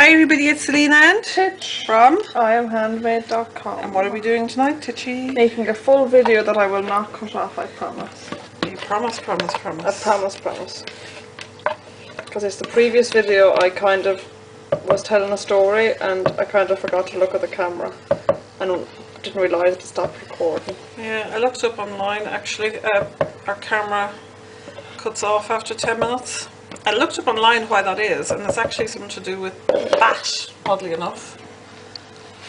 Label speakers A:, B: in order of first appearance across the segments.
A: Hi everybody, it's Celine and
B: Titch
A: from
B: Handmade.com.
A: And what are we doing tonight, Titchy?
B: Making a full video that I will not cut off, I promise.
A: You promise.
B: I promise. Because it's the previous video I kind of was telling a story and I kind of forgot to look at the camera and didn't realise to stop recording.
A: Yeah, I looked up online actually. Our camera cuts off after 10 minutes. I looked up online why that is, and it's actually something to do with VAT, oddly enough.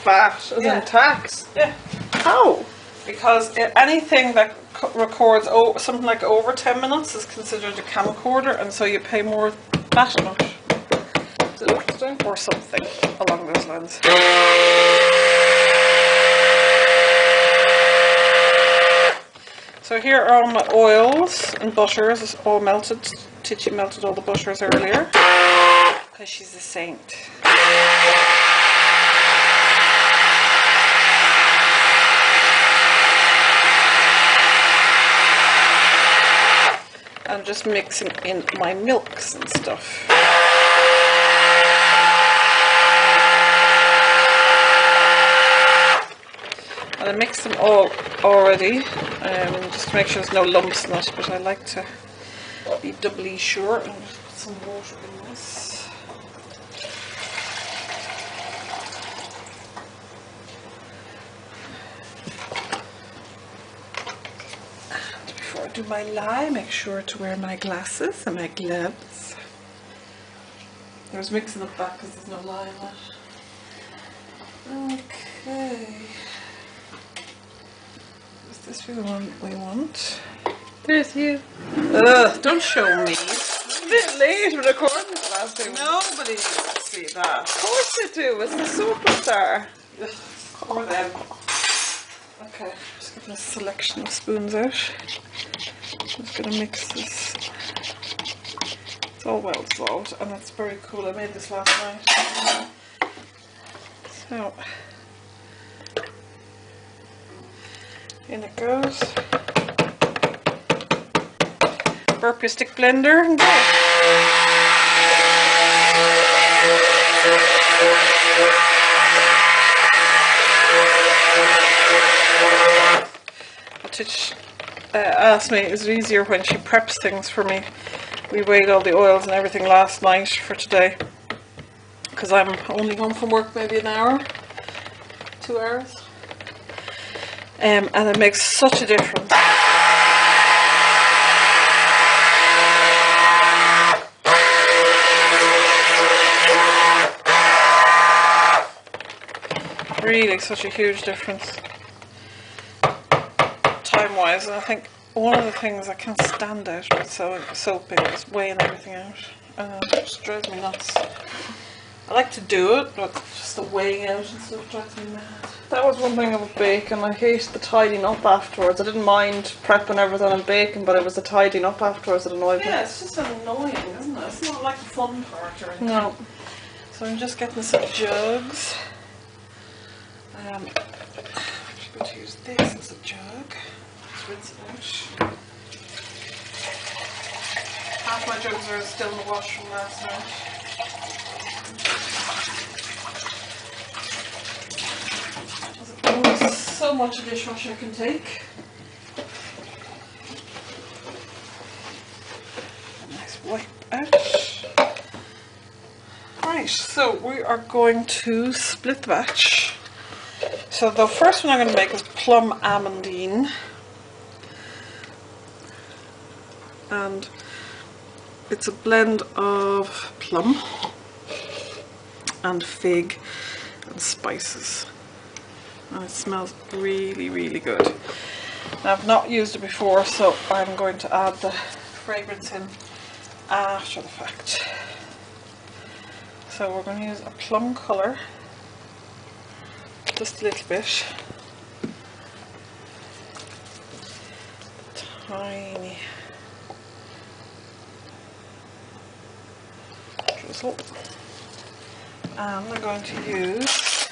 B: VAT, as in tax?
A: Yeah.
B: How?
A: Because anything that records something like over 10 minutes is considered a camcorder, and so you pay more VAT on it.
B: Is it interesting?
A: Or something along those lines. So here are all my oils and butters. It's all melted. Titchy melted all the butters earlier because she's a saint. I'm just mixing in my milks and stuff. And I mixed them all already, just to make sure there's no lumps in it, but I like to be doubly sure. And just put some water in this. And before I do my lye, make sure to wear my glasses and my gloves. I was mixing it back because there's no lye in it. Okay. Is this the one we want?
B: There's you.
A: Ugh, don't show me.
B: It's a bit late with recording the last thing.
A: Nobody needs to see that.
B: Of course they do, it's the superstar.
A: Or them. Okay, just getting a selection of spoons out. Just gonna mix this. It's all well dissolved and it's very cool. I made this last night. So, in it goes. Burp your stick blender and go. Titch asked me, is it easier when she preps things for me? We weighed all the oils and everything last night for today. Because I'm only home from work maybe an hour, 2 hours. And it makes such a difference. Really such a huge difference time-wise, and I think one of the things I can't stand out with soaping is weighing everything out. It just drives me nuts. I like to do it, but just the weighing out and stuff drives me mad.
B: That was one thing about baking. I hate the tidying up afterwards. I didn't mind prepping everything and baking, but it was the tidying up afterwards that annoyed me.
A: Yeah, it's just annoying, isn't it? It's not like the fun part or anything.
B: No.
A: So I'm just getting some jugs. I'm going to use this as a jug. Just rinse it out. Half my jugs are still in the wash from last night. There's only so much a dishwasher can take. A nice wipe out. Right, so we are going to split the batch. So the first one I'm going to make is Plum Almandine, and it's a blend of plum and fig and spices, and it smells really, really good. Now, I've not used it before, so I'm going to add the fragrance in after the fact. So we're going to use a plum colour. Just a little bit. Tiny drizzle. And I'm going to use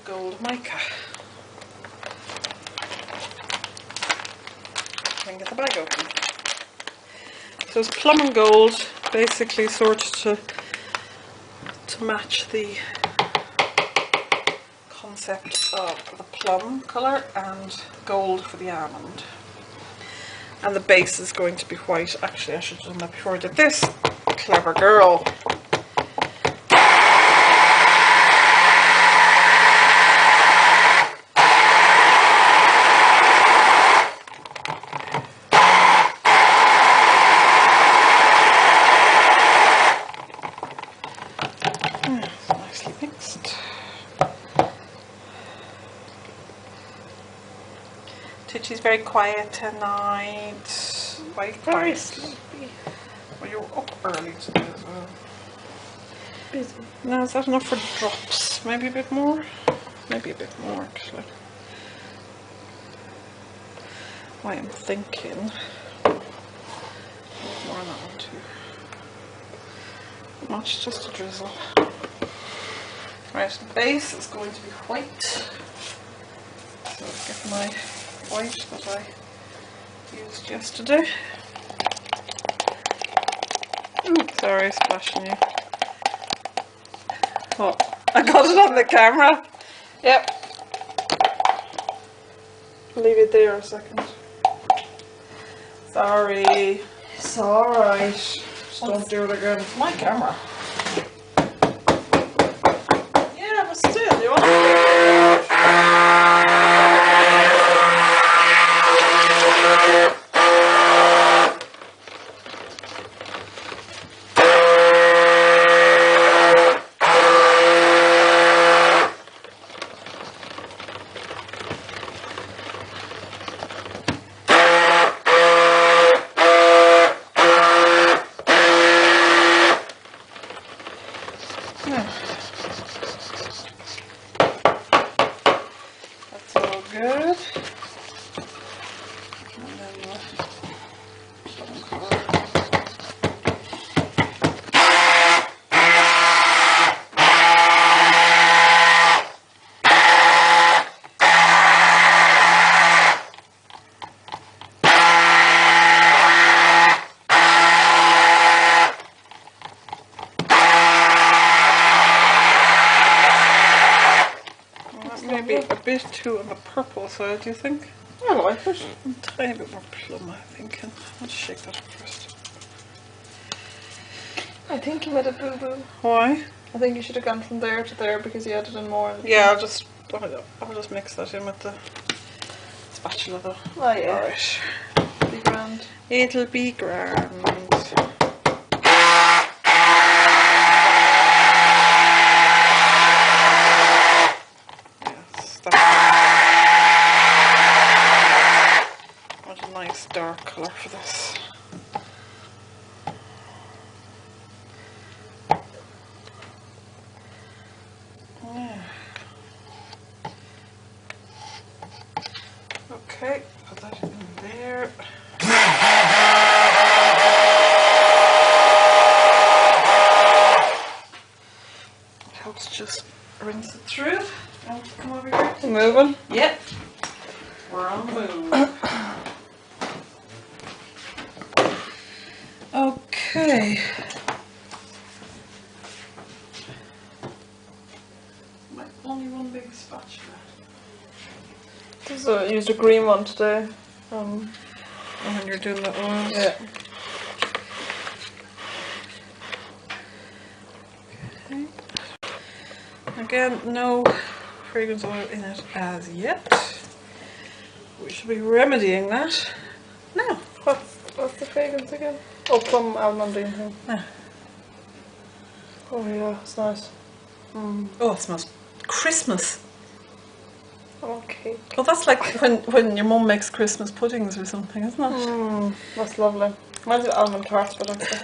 A: gold mica. And get the bag open. So it's plum and gold, basically sort of to to match the concept of the plum colour and gold for the almond. And the base is going to be white. Actually, I should have done that before I did this. Clever girl. Nicely mixed. Tucci's very quiet tonight. Quite
B: Very
A: quiet.
B: sleepy.
A: Well, you were up early today as well.
B: Busy.
A: Now, is that enough for drops? Maybe a bit more? Maybe a bit more, actually. I am thinking more on that one too. Not much, just a drizzle. Right, the base is going to be white. So I'll get my white that I used yesterday. Ooh, sorry, splashing you. Oh, I got it on the camera. Yep. Leave it there a second. Sorry.
B: It's alright. Just don't do it again.
A: It's my camera. Yeah, but still, you want to... That's all good. And then the color. Maybe a bit too on the purple side, do you think?
B: I like it.
A: A tiny bit more plum, I think. I'll just shake that up first.
B: I think you made a boo-boo.
A: Why?
B: I think you should have gone from there to there because you added in more.
A: Yeah, I'll just mix that in with the spatula though.
B: Oh yeah.
A: Alright.
B: Be grand.
A: It'll be grand. Yes, that's what a nice dark colour for this. Yeah. Okay, put that in there. It helps just rinse it through. And come over here.
B: Moving.
A: Yep. We're on the move. Okay. Only one big spatula.
B: I used a green one today.
A: And when you're doing the oils.
B: Yeah.
A: Okay. Again, no fragrance oil in it as yet. We should be remedying that now.
B: What's the fragrance again? Oh, Plum Almandine thing.
A: Yeah.
B: Oh yeah, it's nice.
A: Oh, it smells Christmas.
B: Okay.
A: Well, that's like when your mum makes Christmas puddings or something, isn't it?
B: That's lovely. Reminds me of almond tarts, but actually.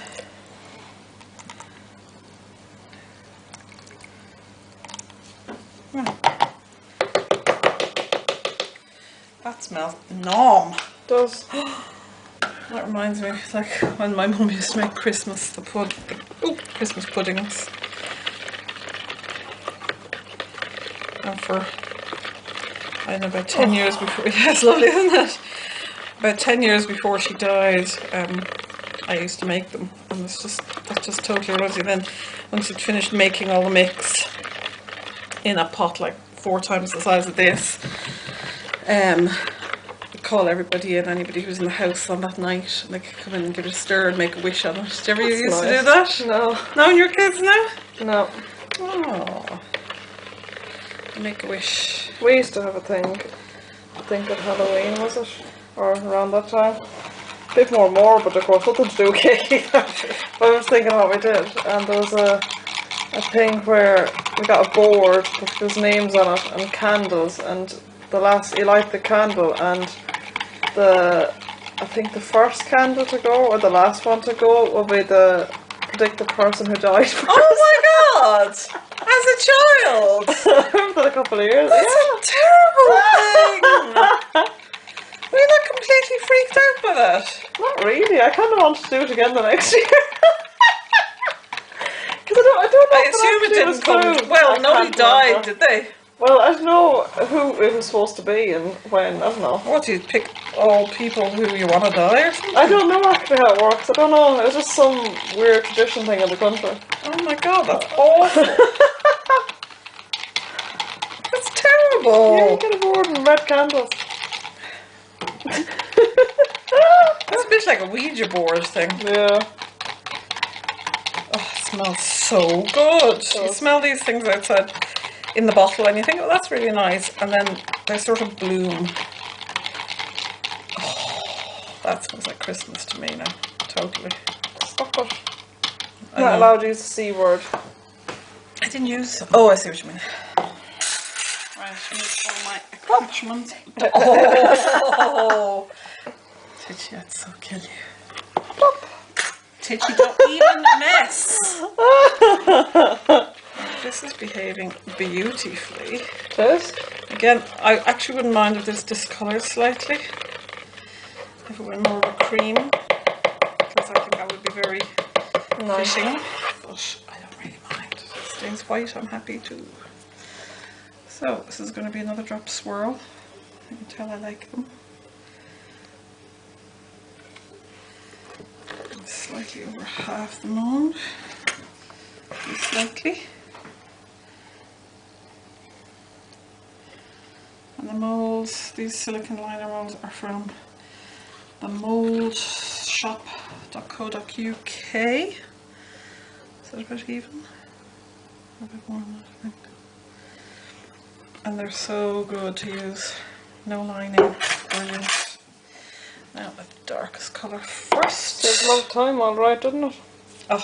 A: That smells nom.
B: Does.
A: That reminds me, it's like when my mum used to make Christmas Christmas puddings. And for I don't know, about 10 years before, yeah, it's lovely, isn't it? About 10 years before she died, I used to make them, and that's just totally rosy. Then once you'd finished making all the mix in a pot like 4 times the size of this, you'd call everybody in, anybody who was in the house on that night, and they could come in and give it a stir and make a wish on it. Did you ever used to do that?
B: No.
A: No, and your kids now?
B: No.
A: Oh, make a wish.
B: We used to have a thing, I think at Halloween, was it? Or around that time. A bit more morbid, of course, nothing to do with cake. But I was thinking what we did, and there was a thing where we got a board with there's names on it and candles, and you light the candle, and I think the first candle to go or the last one to go will be predict the person who died first.
A: Oh my god! As a child!
B: I remember that a couple of years.
A: That's a terrible thing! Were you not completely freaked out by that?
B: Not really. I kind of wanted to do it again the next year. Because I don't know.
A: I assume it didn't come. Well, nobody died, did they?
B: Well, I don't know who it was supposed to be and when. I don't know.
A: What, do you pick all people who you want to die or something?
B: I don't know actually how it works. I don't know. It was just some weird tradition thing in the country.
A: Oh my god, that's awful. That's terrible.
B: Yeah, you get a board and red candles.
A: That's a bit like a Ouija board thing.
B: Yeah.
A: Oh, it smells so good. You smell these things outside in the bottle and you think, oh, that's really nice. And then they sort of bloom. Oh, that smells like Christmas to me now. Totally.
B: Stop it. I'm not allowed to use the C word.
A: I didn't use... Oh, I see what you mean. Right, here's all my accomplishments. Oh! Titchy, I'd so kill you. Titchy, don't even mess! This is behaving beautifully.
B: It is?
A: Again, I actually wouldn't mind if this discoloured slightly. If it were more of a cream. Because I think that would be very fitting. But I don't really mind. If it stays white, I'm happy too. So, this is going to be another drop swirl. You can tell I like them. Slightly over half the mould. Slightly. And the molds, these silicone liner molds are from the moldshop.co.uk. Is that about even? A bit more than that, I think. And they're so good to use. No lining. Brilliant. Now the darkest colour first.
B: Takes a long time, alright, doesn't it?
A: Oh.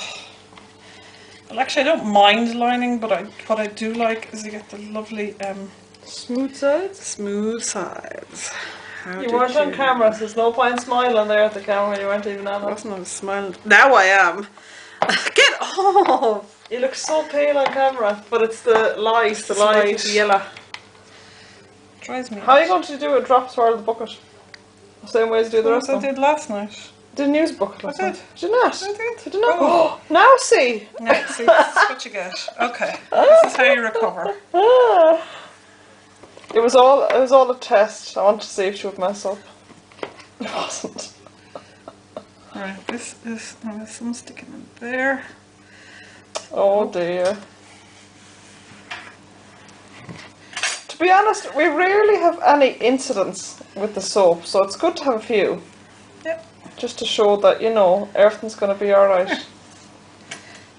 A: Well, actually, I don't mind lining, but what I do like is you get the lovely
B: smooth sides.
A: Smooth sides.
B: You weren't on camera, so there's no point smiling there at the camera. You weren't even on it.
A: I wasn't smiling. Now I am. Get off!
B: You look so pale on camera, but it's the light. The light is yellow.
A: Drives me.
B: How are you going to do a drop swirl the bucket? The same way as do the rest of them?
A: I did last night.
B: Didn't use a bucket last night. Did you not?
A: I did.
B: Did you not? Oh, now see!
A: Now see, this is what you get. Okay, this is how you recover.
B: It was all a test. I wanted to see if she would mess up. It wasn't.
A: Right, this is, now there's some sticking in there.
B: Oh dear. To be honest, we rarely have any incidents with the soap, so it's good to have a few.
A: Yep.
B: Just to show that, you know, everything's going to be alright.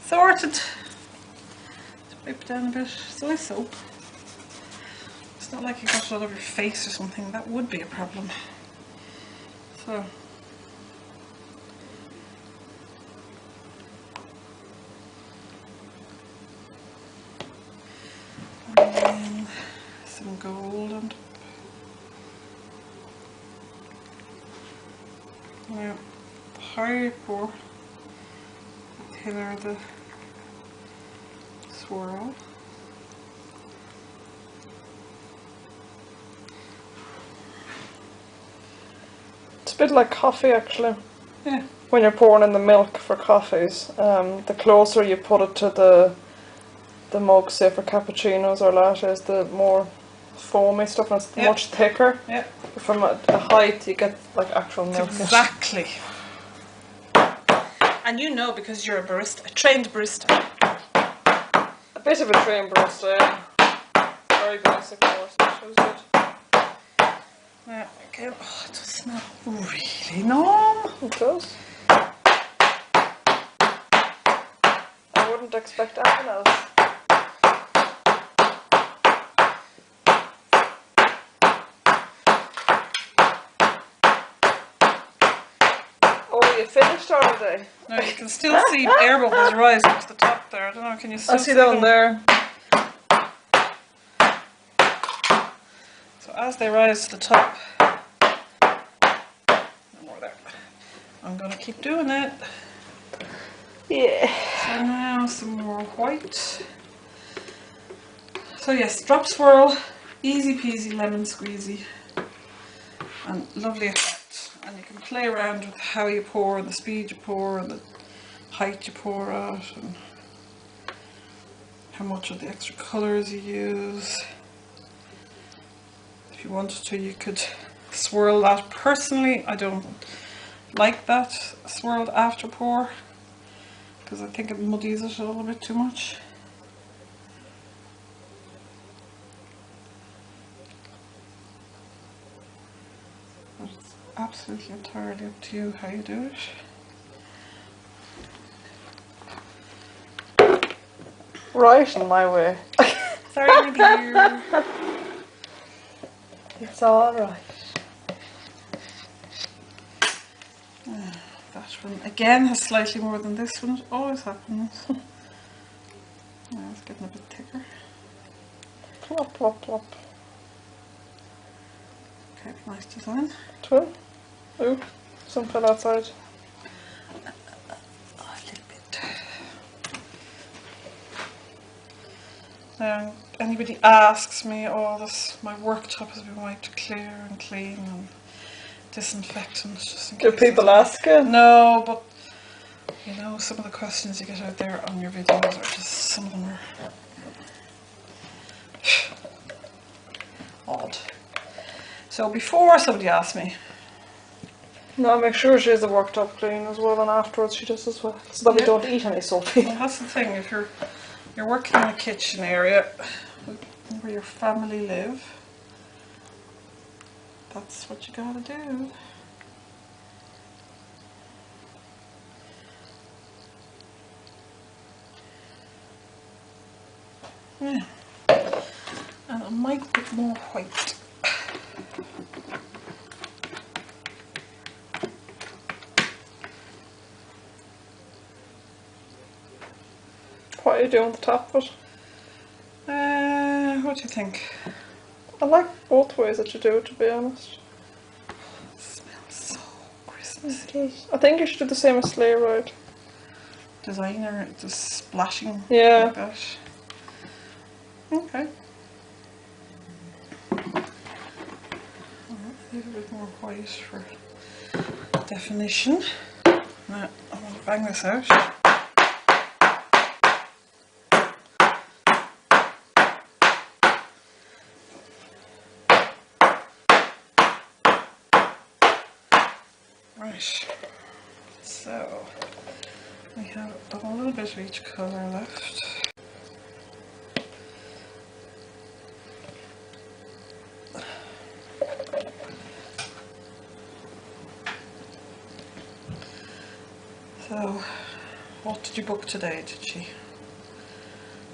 A: Sorted. Wipe down a bit. It's only soap. It's not like you got it all over your face or something. That would be a problem. So. And then some gold on top. Now, the higher you pour, the thinner the swirl.
B: It's a bit like coffee actually.
A: Yeah.
B: When you're pouring in the milk for coffees, the closer you put it to the mug, say for cappuccinos or lattes, the more foamy stuff, and it's much thicker. Yeah. From a height you get like actual milk.
A: Exactly. And you know because you're a barista, a trained barista.
B: A bit of a trained barista, yeah. Very basic course, which was good.
A: Yeah, okay. Oh, it does smell really numb.
B: It does. I wouldn't expect anything else. Oh, you finished already?
A: Now you can still see air bubbles rising to the top there. I don't know, can you still
B: I see them there.
A: So as they rise to the top, no more there. I'm going to keep doing it.
B: Yeah.
A: So now some more white. So yes, drop swirl, easy peasy lemon squeezy, and lovely effect. And you can play around with how you pour, and the speed you pour, and the height you pour at, and how much of the extra colours you use. If you wanted to, you could swirl that. Personally, I don't like that swirled after pour because I think it muddies it a little bit too much. But it's absolutely entirely up to you how you do it.
B: Right in my way.
A: Sorry, my dear.
B: It's alright.
A: That one again has slightly more than this one. It always happens. Now it's getting a bit thicker.
B: Plop, plop, plop.
A: Okay, nice design.
B: Twin. Ooh, some fell outside.
A: A little bit. Now, anybody asks me, oh, my worktop has been wiped clear and clean and disinfectant. Just in
B: Do
A: case
B: people ask you?
A: No, but you know, some of the questions you get out there on your videos are just, some of them are odd. So before somebody asks me,
B: No, make sure she has the worktop clean as well, and afterwards she does as well, so that we don't eat any soapy.
A: well, that's the thing, if you're working in a kitchen area where your family live, that's what you gotta do. Yeah. And I might put more white.
B: What are you doing on the top of it?
A: What do you think?
B: I like both ways that you do it, to be honest.
A: It smells so Christmassy.
B: I think you should do the same as Sleigh Ride.
A: Designer, just splashing
B: Yeah.
A: like that. Okay. A little bit more white for definition. Now I'm going to bang this out. Right, so we have a little bit of each colour left. So, what did you book today, did she?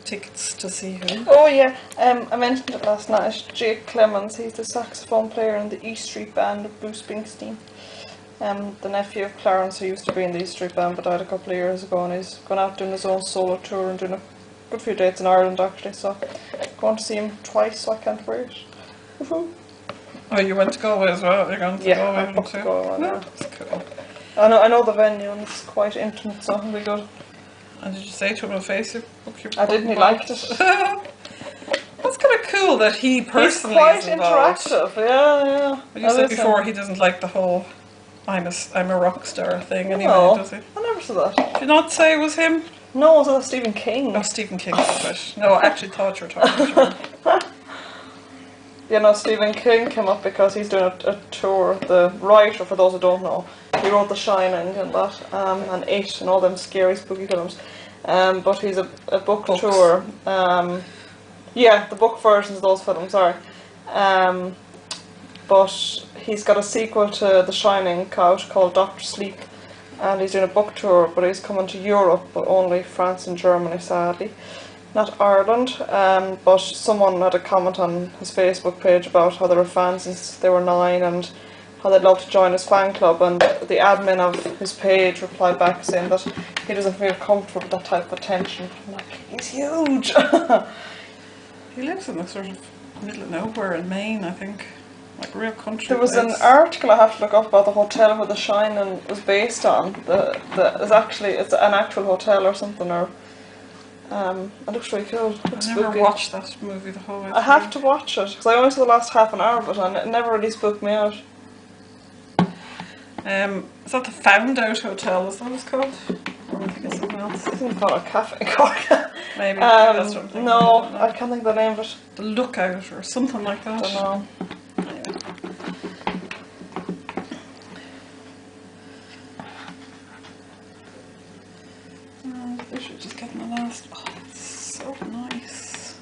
A: Tickets to see who?
B: Oh yeah, I mentioned it last night. Jake Clemens, he's the saxophone player in the E Street Band of Bruce Springsteen. The nephew of Clarence, who used to be in the E Street Band but died a couple of years ago, and he's gone out doing his own solo tour and doing a good few dates in Ireland actually, so I'm going to see him twice, so I can't wait. Woohoo!
A: Oh, you went to Galway as well? You're going to Galway,
B: I booked
A: too?
B: Galway,
A: No,
B: yeah.
A: that's cool.
B: I know the venue and it's quite intimate, so it'll be good.
A: And did you say to him on Facebook? Book your
B: I didn't, he liked it.
A: That's kind of cool that he personally
B: He's quite
A: is involved.
B: interactive, yeah.
A: But you said before he doesn't like the whole I'm a rock star thing anyway,
B: No,
A: does he?
B: I never said that.
A: Did you not say it was him?
B: No, it was Stephen King.
A: Oh, Stephen King said it. No, I actually thought you were talking to him.
B: You know, Stephen King came up because he's doing a tour. The writer, for those who don't know, He wrote The Shining and that, and It and all them scary spooky films. But he's a book tour. Yeah, the book versions of those films, sorry. But he's got a sequel to The Shining out called Doctor Sleep, and he's doing a book tour, but he's coming to Europe, but only France and Germany, sadly. Not Ireland. But someone had a comment on his Facebook page about how they were fans since they were 9 and how they'd love to join his fan club, and the admin of his page replied back saying that he doesn't feel comfortable with that type of attention. I'm like, he's huge!
A: He lives in the sort of middle of nowhere in Maine, I think. Like real country.
B: There was an article I have to look up about the hotel where The Shining was based on. It's an actual hotel or something, or it looks really cool.
A: I never watched that movie the whole way through.
B: I have to watch it because I only saw the last half an hour of it and it never really spooked me out.
A: Is that the Found Out Hotel? Is that what it's called? Or I think it's something else.
B: I think it's called a cafe.
A: Maybe. That's what I'm thinking.
B: No, I can't think of the name of it.
A: The Lookout or something like that.
B: I don't know.
A: Anyway. This is just getting the last. Oh, it's so nice.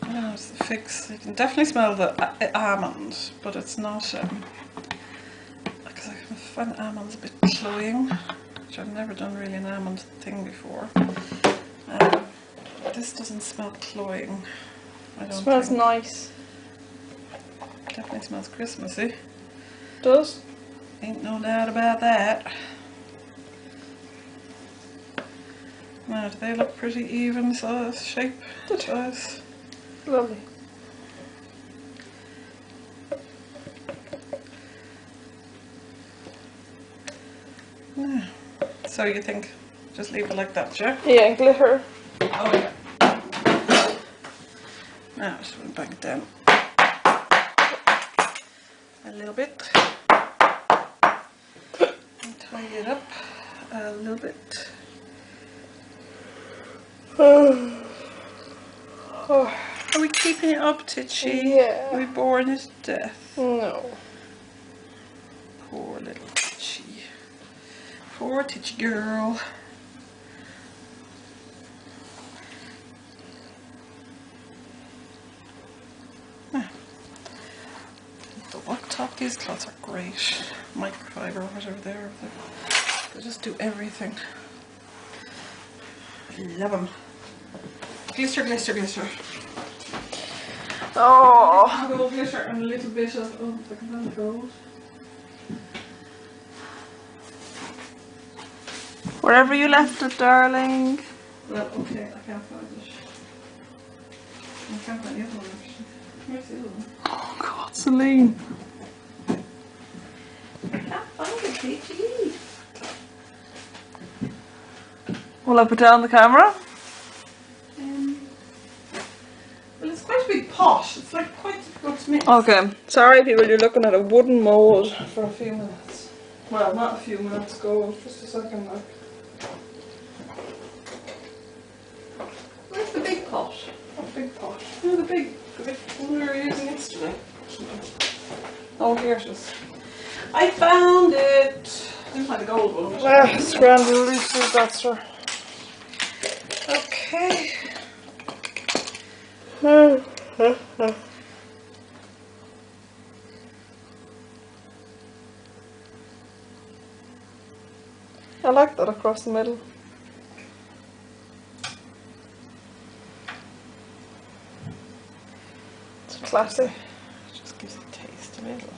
A: I don't know, it's the figs. You can definitely smell the almond, but it's not. Because I find almonds a bit cloying, which I've never done really an almond thing before. This doesn't smell cloying. I don't
B: It smells
A: think.
B: nice.
A: Definitely smells Christmassy.
B: Does?
A: Ain't no doubt about that. Now, do they look pretty even size, shape, size?
B: Lovely.
A: Yeah. So you think just leave it like that, yeah?
B: Yeah, glitter.
A: Oh yeah. Now I just want to bang it down a little bit and tidy it up a little bit. Are we keeping it up, Titchy?
B: Yeah.
A: Are we boring it to death?
B: No.
A: Poor little Titchy. Poor Titchy girl. The work top, these cloths are great. Microfiber or whatever they are. They just do everything. Love them. Glitter, glitter, glitter.
B: Oh.
A: Gold glitter and a little bit of, oh, if I can find the gold.
B: Wherever you left it, darling.
A: Well, okay, I can't find it. I can't find the other one actually. Where's the other one?
B: Oh God, Celine.
A: I can't find it, Peachy.
B: Will I put down the camera?
A: Well, it's quite a big pot. It's like quite difficult to mix.
B: Okay. Sorry people, you're looking at a wooden mould for a few minutes. Well, not a few minutes ago, just a second now.
A: Where's the big pot?
B: What big pot?
A: No, the big one we were using yesterday. Oh, here it is. I found it. I didn't find the gold one.
B: Ah, scrambled loose, that's her.
A: Okay.
B: I like that across the middle. It's classy.
A: It just gives a taste, a little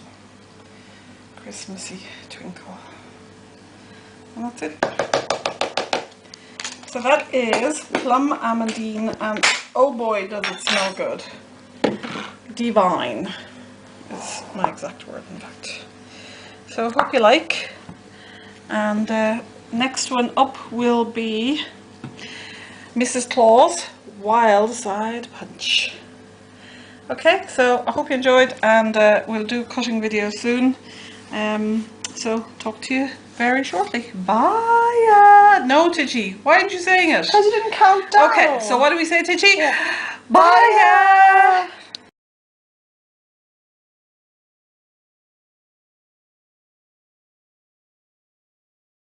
A: Christmassy twinkle. And that's it. So that is Plum, Almandine, and oh boy does it smell good. Divine is my exact word, in fact. So I hope you like. And next one up will be Mrs. Claus Wild Side Punch. Okay, so I hope you enjoyed, and we'll do cutting videos soon. So talk to you
C: very shortly. Bye. No, Titchy. Why aren't you saying it?
B: Because you didn't count down.
C: Okay, so what do we say, Titchy?
B: Yeah.
C: Bye.